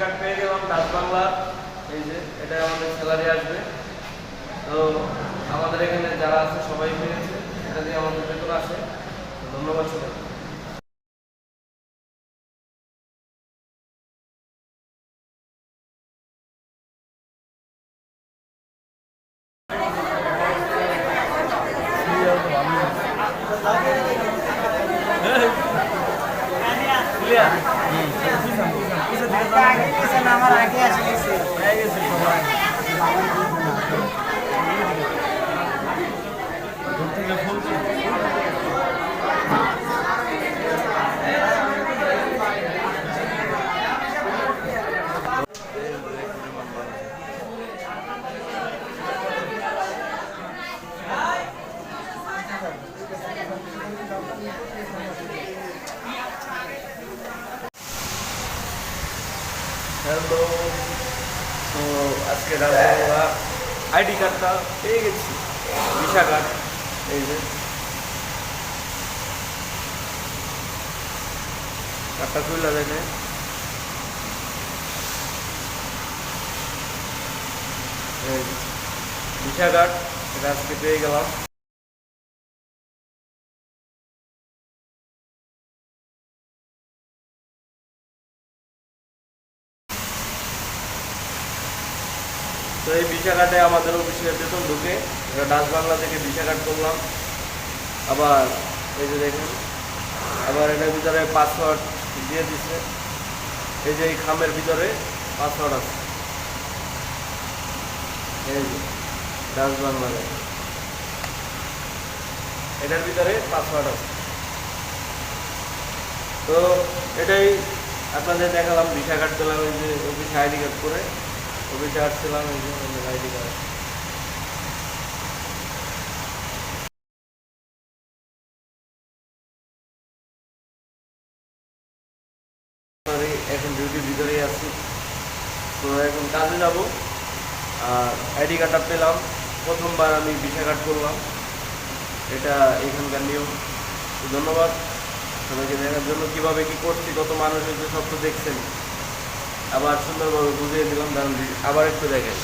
Card পেয়ে গেলাম Dutch Bangla. এই যে এটা আমাদের স্যালারি আসবে। তো আমাদের এখানে যারা আছে সবাই পেয়েছে, এটা দিয়ে আমাদের বেতন আসে। ধন্যবাদ সবাই। আমার আগে আসে গেছে সবাই হ্যালো, তো আজকে রাজবাংলা আইডি কার্ডটা পেয়ে গেছি, ভিসা কার্ড। এই যে কার্ডটা খুলে দেখে ভিসা কার্ড, এটা আজকে পেয়ে গেলাম। তো এই ভিসা কার্ডে আমাদের অফিসের বেতন ঢুকে, এটা ডাচ বাংলা থেকে ভিসা কার্ড করলাম। আবার এই যে দেখুন, আবার এটার ভিতরে পাসওয়ার্ড দিয়ে দিচ্ছে। এই যে এই খামের ভিতরে পাসওয়ার্ড আছে, এই যে ডাচ বাংলা, এটার ভিতরে পাসওয়ার্ড আছে। তো এটাই আপনাদের দেখালাম, ভিসা কার্ড পেলাম। এই যে অফিসে আইডি কার্ড করে অফিসে আসছিলাম, এই যে আইডি কার্ড। এখন ডিউটির ভিতরেই আছি, তো এখন কাজে যাব। আর আইডি কার্ডটা পেলাম, প্রথমবার আমি ভিসা কার্ড করলাম, এটা এখানকার নিয়ম। তো ধন্যবাদ সবাইকে দেখার জন্য, কীভাবে কী করছি, কত মানুষ হয়েছে সব তো দেখছেন। আবার সুন্দরভাবে বুঝিয়ে দিলাম, কারণ আবার একটু দেখেন।